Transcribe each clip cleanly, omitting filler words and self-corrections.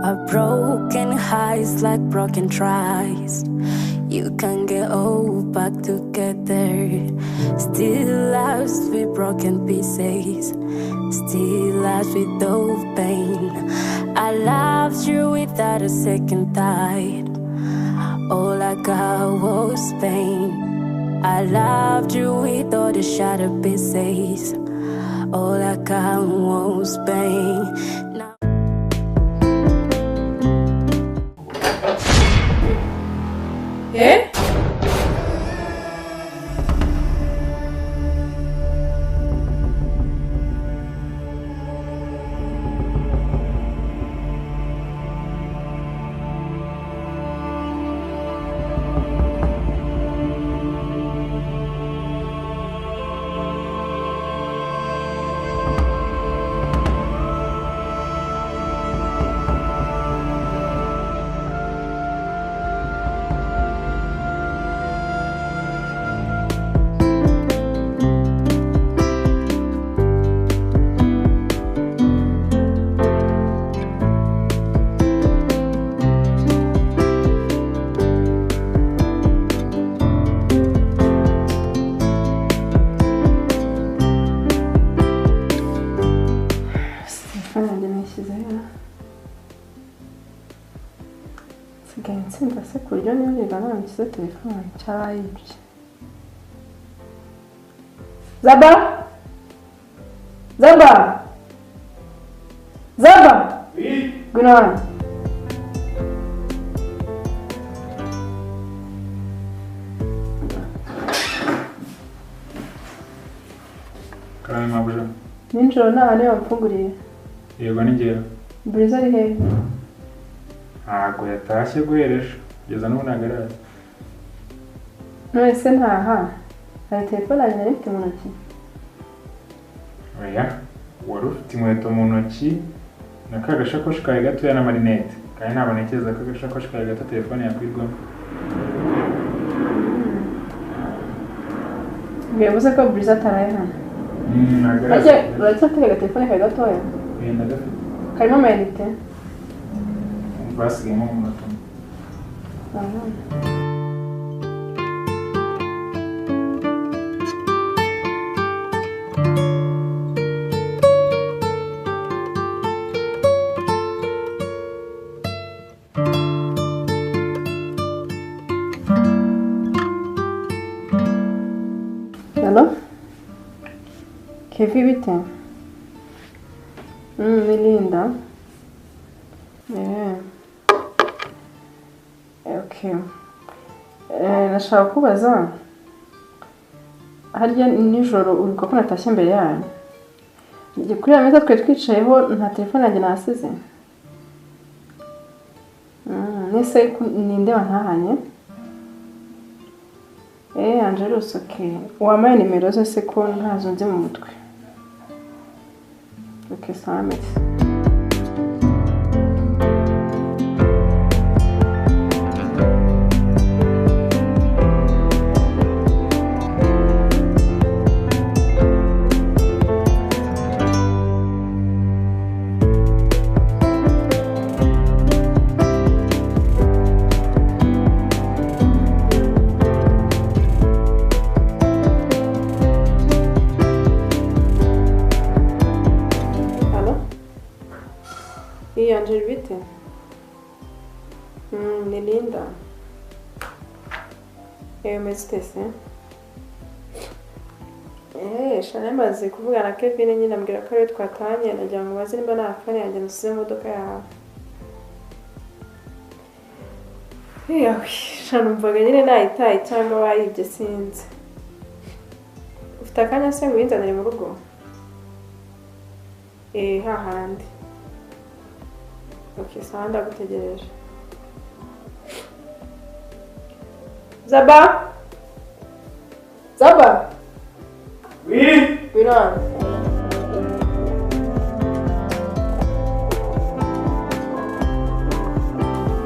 A broken hearts like broken tries. You can get all back together. Still lost with broken pieces. Still lost with no pain. I loved you without a second thought. All I got was pain. I loved you with all the shattered pieces. All I got was pain. Now Eh? Se kuryo niyo nigana nshyize telefone cyarayibye. Zaba! Zaba! Zaba! Oui. Good on. Karaye mabuja. Ninjoro nahane wamfunguriye. Yego ninjye. Buriza ari hehe? Ntabwo yatashye guheresha. Kugeza n'ubu nagaraza. None se ntaha. Hari telefone yanjye nari mfite mu ntoki. Oya, wari ufite inkweto mu ntoki na ka gashakoshi kawe gatoya na marinete. Kandi ntabwo ntekereza ko agashakoshi kawe gato telefone yakwirwamo. Bivuze ko Buriza ataraye hano. Nagaraza. Uracyatega telefone kawe gatoya? Wenda gafite. Karimo amayinite? Basigayemo umunota. Hello? Kevi bite? Ni Linda. Okay. Nashaka kubaza harya nijoro uruko ko natashye mbere yanyu. Kuri ameza twe twicayeho nta telefone yanjye nasize. Nese ninde wantahanye? Angelus, okay. Wamaye nimero zose ko ntazo nzi mu mutwe. Okay, Samet. Angel bite? Ni Linda. Mestese. Shana maze kuvugana na Kevin nyine ambwira ko ari twatanye nagira ngo bazi nimba nta fone yanjye nsize mu modoka yawe. Shana umvaga nyine nayitaye cyangwa wayibye sinzi. Ufite akanya se ngo winzanire mu rugo? Hahandi. Okay, sawa ndagutegereje. Zaba? Zaba? Oui. Biran.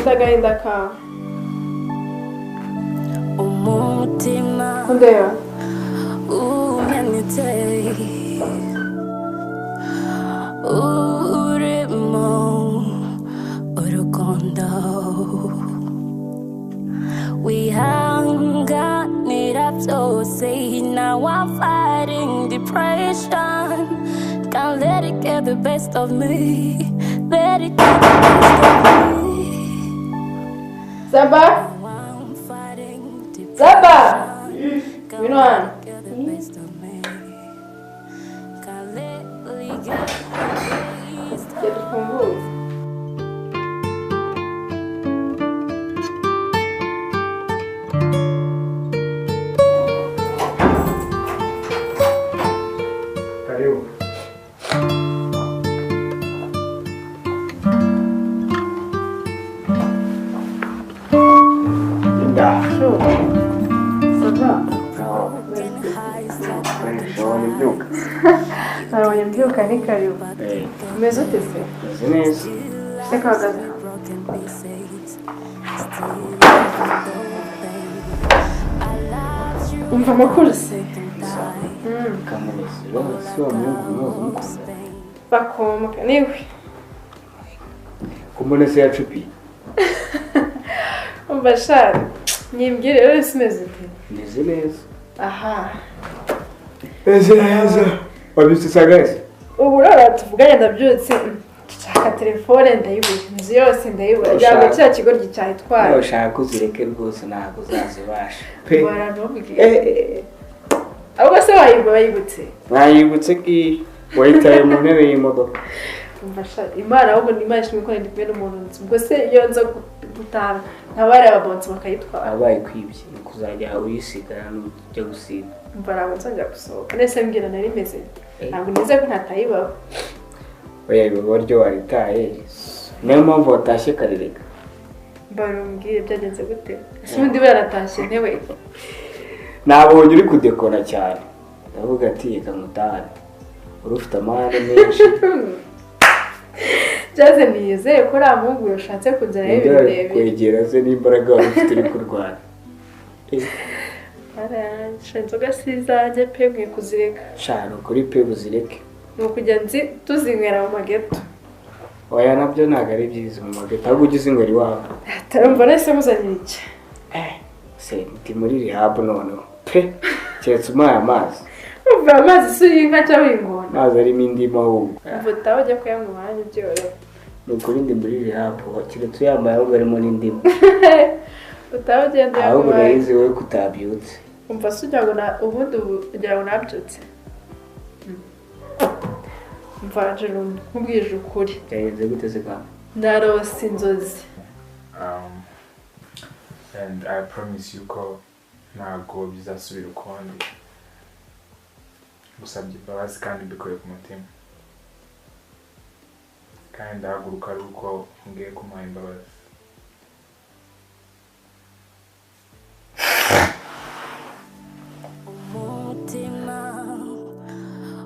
Ndagahinda kawe. umutima Kundeba. unyanyitse urimo depression. Can't let it get the best of me. Let it get the best of me. Saba! Now I'm fighting depression. Saba! Can't You know let what? it get the best of me. Can't let it get the best Get the funguzo. Karibu. Sure. Saba! broken highs like broken Ndabona ibyuka. Nabonye mbyuka ni karibu. Umeze ute se? Meze neza. Reka uhagaze hano. broken pieces. Still loving the pain. I loved you Umva amakuru se? Kamunisi si wa Mungu mukunda. Bakomoka niwe. Kumunisi yacupiye. Umva shari. Nyimbwire rero simeze ute? Meze neza. Aha. Meze neza. Wabyutse sagase? Ubu rero tuvuganye ndabyutse. Nshaka telefone ndayibura. Inzu yose ndayibura. Cyangwa cya kigo gicyayitwara. Ushaka kuzireke rwose ntabwo uzazibasha. Pe. Baranubwiye. Ahubwo se wayibutse? Nayibutse ki wayitaye mu ntebe y'imodoka. Umva shari. Imana ahubwo ni Imana ishimwe ko ndi kumwe n'umuntu nzi. Ubwo se iyo nza gutaha ntabari ababonsi bakayitwara. Abaye kwibye kuzajya uyisigara n'ujya gusiga. Umva ntabwo nzongera gusohoka. Nese mbwira nari meze. Ntabwo nize ko ntatayibaho. Oya ibigo ryo waritaye. Niyo mpamvu watashye karereka. Barumbwire byagenze gute? Ese ubundi baratashye ntewe. Nabonye uri kudekora cyane. Ndavuga ati reka ngutahane. Uri ufite amahane menshi. Jaze niyizeye ko uriya muhungu yashatse kuzana ibirebire. Kwegera ze n'imbaraga wari ufite uri kurwana. Aranje inzoga sizanjye pe mwe kuzireka. Shano kuri pe buzireke. Ni ukujya tuzinywera mu mageto. Oya nabyo ntabwo ari byiza mu mageto. Ahubwo ujye uzinywera iwawe. Tarumva nese muzanira iki? Se ndi muri rehab noneho. Pe keretse umpaye amazi. Umva amazi si y'inka cyangwa ingona. Amazi arimo indimu ahubwo. Umva utaho ujya kuyanywa umwanya byoroshye. Ni ukuri ndi muri rehab. Keretse uyambaye ahubwo harimo n'indimu. Utaho ugenda uyanywa Ahubwo umwanya. urayizi wowe kutabyutse. Umva se ugira ngo ubundi ugira ngo nabyutse. Umva jero nkubwije ukuri. Byagenze gute se kandi? Narose inzozi. And I promise you ko ntabwo bizasubira ukundi. Gusabye imbabazi kandi mbikuye ku mutima. Kandi ndahaguruka ari uko ngiye kumuha imbabazi. umutima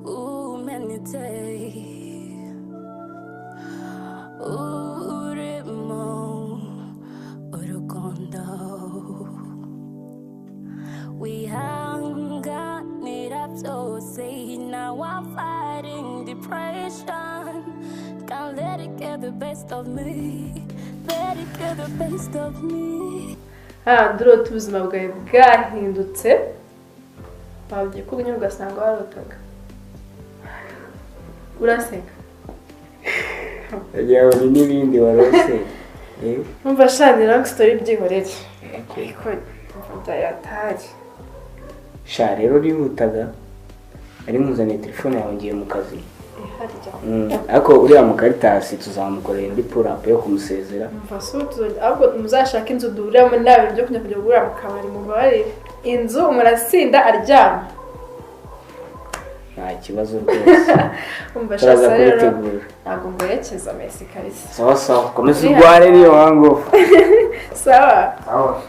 umenetse urimo urukundo wihanganira byose. Now I'm fighting depression. Can't let it get the best of me. Let it get the best of me. Ndurota ubuzima bwawe bwahindutse. Wabwiye ko ubunyobwa ugasanga warotaga. Uraseka. Yawe n'ibindi warose. Umva shani rank story byihorere. Ariko ndayatari. Sha rero rihutaga. Ari nkuzaniye telefone yawe ngiye mu kazi. Ariko uriya mu Caritas tuzamukorera indi pull up yo kumusezera. Umva so ahubwo muzashaka inzu duhuriramo nawe byo kujya kugura mu kabari mu bari. Inzu umurasinda aryama. Nta kibazo rwose. Umva shasa rero. Ntabwo mberekeza Messi Kalisa. Sawa sawa. Komeza urware niyo wangu. Sawa. Sawa.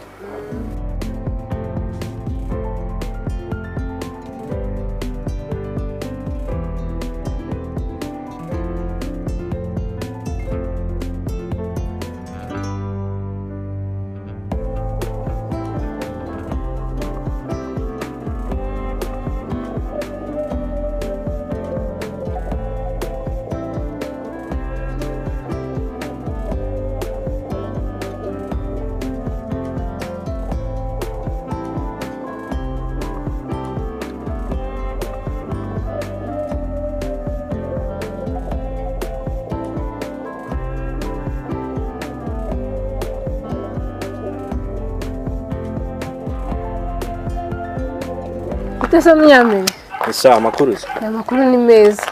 Tese Munyamini. Esa amakuru. Amakuru ni meza.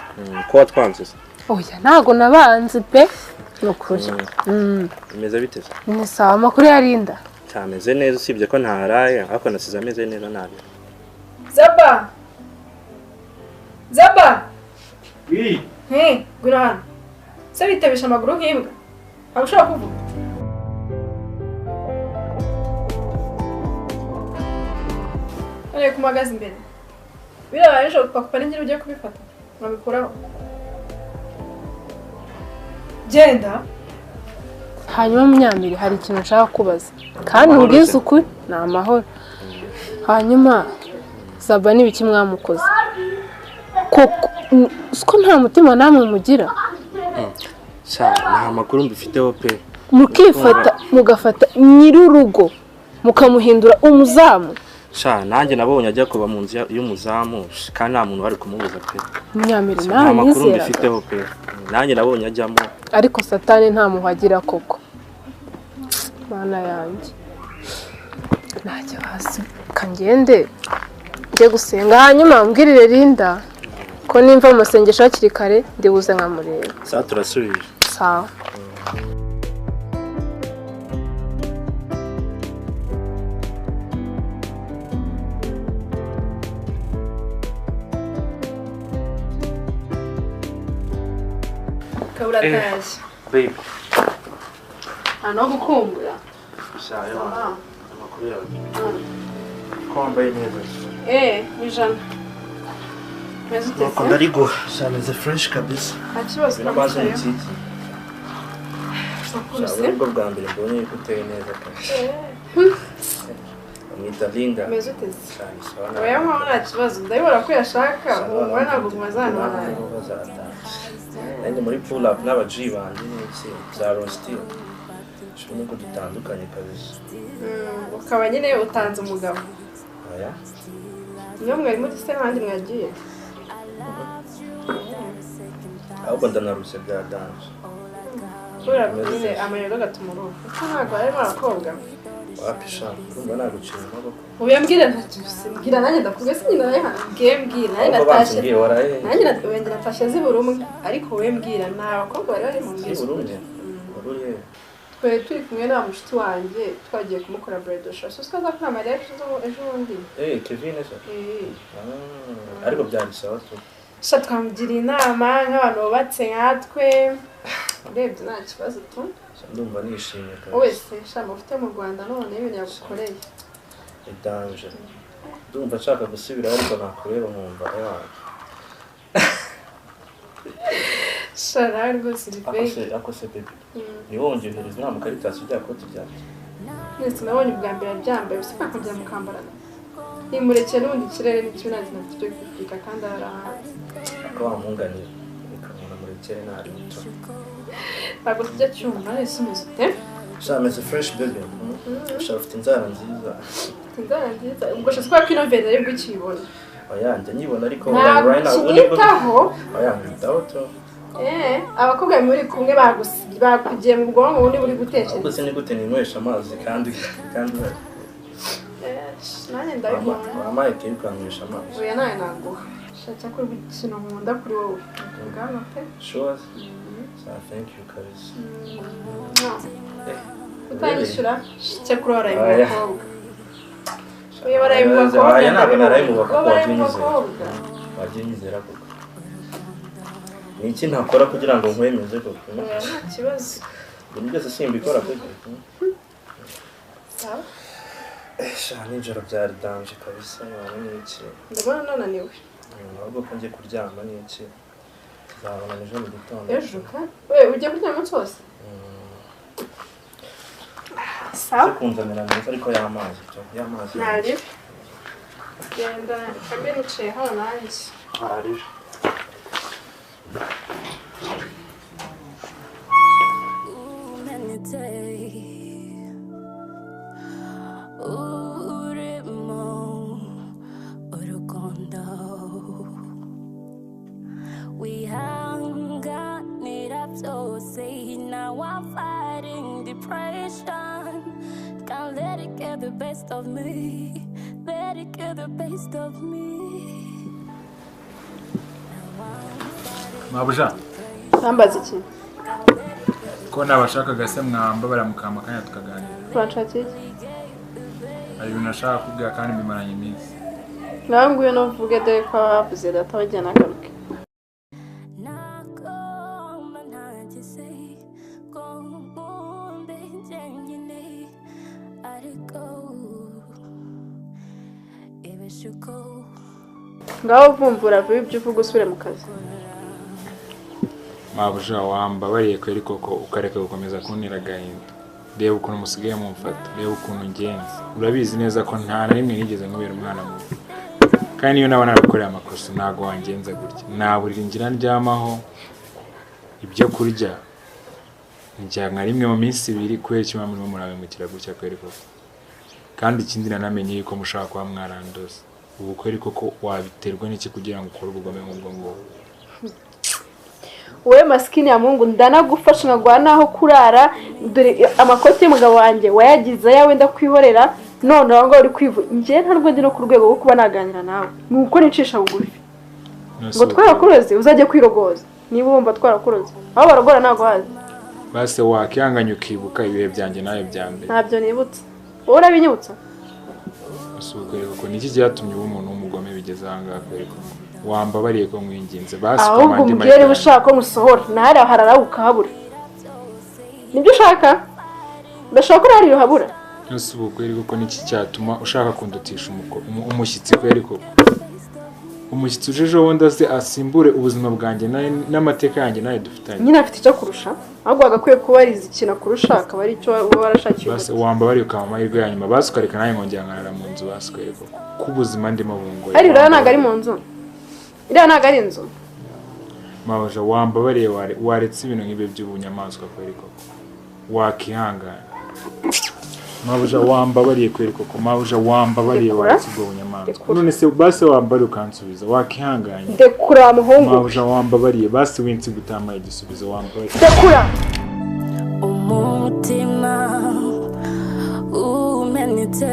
Ko watwanze. Oya ntago nabanze pe. Nukuri. Imeze bite? Ni sawa amakuru yarinda. Cyameze neza usibye ko ntaraye ariko nasize ameze neza nabi. Zaba. Zaba. Oui. Hey, gurana. Sabitebesha amaguru nk'imbwa. Ntabwo ushobora kuvuga. Ariko kumagaza imbere. Birabaye ejo papa n'ingira ugiye kubifata. Nkabikuraho. Genda. Hanyuma Munyamiri hari ikintu nshaka kubaza. Kandi ubwiza ukuri ni amahoro. Hanyuma Zaba n'ibiki mwamukoze. Koko uko nta mutima namwe mugira. Nta makuru mbifiteho pe. Mukifata mugafata nyirurugo mukamuhindura umuzamu. Nanjye nabonye ajya kuba mu nzu y'umuzamu kandi nta muntu bari kumubuza pe. Munyamiri nta makuru mbifiteho pe. Nanjye nabonye ajyamo. Ariko Satani nta muhagira koko. Mana yanjye. Najya hasi kangende njye gusenga hanyuma mbwirire Linda ko nimva mu masengesho hakiri kare ndibuze nkamureba. Turasubije. Sawa. Kabura taje. Baby. Ano gukumbura. Amakuru yawe. Ko wambaye neza. Ijana. Meze utese. Ko ndarigo, shameze fresh kabisa. Akibazo Binabaza iki? Ubwo bwa mbere mbonye ko uteye neza kabisa. Amwita Linda. Meze utese. Oya mwa nta kibazo ndabibora ko yashaka umva ntabwo mwazana nawe. Nanjye muri pull up n'abaji banje n'iki za roasting. Shimo ko dutandukanye kabisa. Ukaba nyine utanze umugabo. Oya. Niyo mwari muri se kandi mwagiye. Ahubwo ndanaruse bya dance. Urabize amayoga gatuma uruhu. Kuko ntabwo ari abakobwa. Wapisha, urumva nagucira amaboko. Ubiyambwira ntacyo mbwira nanjye ndakubwiye sinyina naye mbwira nanjye natashe. Nanjye natwenge natashe ziburumwe ariko we mbwira nta bakobwa bari bari mu mbwira. Ziburumwe. Ururiye. Twe turi kumwe na mushiti wanjye twagiye kumukora bread show. So twaza kwa Maria ejo bundi. Kevin ese. Ariko byari sawa tu. Sha twamugira inama nk'abantu bubatse nkatwe. Urebye nta kibazo tu. Ndumva nishimye kabisa. Wese sha mufite mu Rwanda none ibintu yagukoreye. Idanje. Ndumva nshaka gusubira ariko nakureba nkumva yawe. Shara rwose ribe. Akose baby. Ni wongereza nta mukaritasi ujya koti byawe. Nese nabonye ubwa mbere byambaye usika kujya mukambarana. Imurekeye n'ubundi kirere n'ikinazi na cyo kwifika kandi arahanze. Akawamunganira. Ikamuna murekere nari muto. Ntabwo tujya cyumva nese umeze ute? Shameze fresh baby. Ufite inzara nziza. Inzara nziza. Ubwo shaka kwa kino vende ari bwikibona. Oya njye nyibona ariko right now unitaho. Oya ngitaho to. Abakobwa muri kumwe bakugiye mu bwonko ubundi buri gutekereza. Ubwo se ni gute ninywesha amazi kandi nanjye ndabibona. Wamaye ke ukanywesha amazi. Oya nawe naguha. Shaka ko bikino nkunda kuri wowe. Ngana pe. Sure. So thank you Karis. Utanyishura cyakurora ibakobwa. Oya barayibakobwa. Oya ntabwo narayibakobwa waginyizera koko. Ni iki ntakora kugira ngo nkwemeze koko? Nta kibazo. Ibintu byose simbikora koko. Sawa. Nijoro byari danje kabisa n'iki. Ndabona nananiwe. Ahubwo ko njye kuryama n'iki. Tuzabona ejo mu gitondo. Ejo ka? Wewe ujya kuryama cyose? Sawa. Kunzanira neza ariko y'amazi cyo. Y'amazi. Nari. Genda kamera uciye hano nanjye. Ari. Urukundo. We hung on it up so say now I'm fighting depression. Can't let it get the best of me. Let it get the best of me. Mabuja Nambaza iki? ko nabashakaga se mwamba baramukamba kanya tukaganira. Uranshakira iki? Hari ibintu nashaka kubwira kandi bimaranye iminsi. Ngaho nguyu nuvuge dore ko wavuze data wajya nagaruke. Ngaho vumbura vuba ibyo uvuga usubire mu kazi. Mabuja wambabariye kweri koko ukareka gukomeza kuntera agahinda. Reba ukuntu musigaye mumfata, reba ukuntu ngenza. Urabizi neza ko nta na rimwe nigeze nkubera umwana mubi. Kandi iyo nabona nabikoreye amakosa ntago wangenza gutya. Naburira ingira ndyamaho ibyo kurya. Njya nka rimwe mu minsi 2 kubera kimwe muri murabimukira gutya kweri koko. Kandi ikindi nanamenye yuko mushaka kwa mwarandoze. Ubu kweri koko wabiterwa n'iki kugira ngo ukore ubugome nk'ubwo ngo. Wowe maskini ya Mungu ndanagufasha nkagwa naho kurara dore amakoti y'umugabo wanjye wayagize yawe ndakwihorera none aho ngo uri kwivu ngiye nta rwende no ku rwego rwo kuba naganira nawe nuko nicisha bugufi ngo twarakuroze uzajye kwirogoza niba wumva twarakuroze aho baragora nago hazi base wakihanganya ukibuka ibihe byanjye nawe byambe ntabyo nibutse wowe urabinyibutsa usubwe ko niki cyatumye umuntu w'umugome bigeze ahangaha kweko wambabariye ko mwinginze basi ahubwo mbwire ushaka ko musohora nahari hararabuka habura nibyo ushaka ndashaka ko ari habura usubwe ko niki cyatuma ushaka kundutisha umushyitsi kweri ko umushyitsi ujeje wonda se asimbure ubuzima bwanjye n'amateka yanjye naye dufitanye nyine afite icyo kurusha ahubwo agakwiye kubariza ikintu kurusha akaba ari cyo warashakiye basi wambabariye ukama amahirwe yanyuma basi ukareka naye nkongera nkarara mu nzu basi kweko kubuzima ndimo bungoye ari rero ntago ari mu nzu iriya ntago ari inzu Mabuja wambabariye waretse ibintu nk'ibyo by'ubunyamaswa kweri koko wakihangana Mabuja wambabariye kweri koko Mabuja wambabariye waretse ubwo bunyamaswa none se basi wambari ukansubiza wakihanganye dekura muhungu Mabuja wambabariye basi winsi gutama igisubizo wambabariye dekura umutima umenitse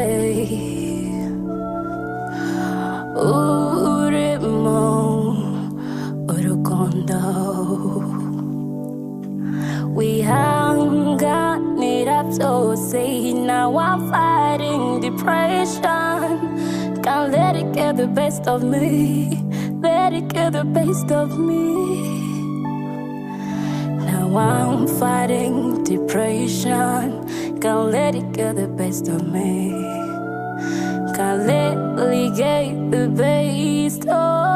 urimo urukundo wihanganira byose now I'm fighting depression can't let it get the best of me let it get the best of me now I'm fighting depression can't let it get the best of me can't let it get the best of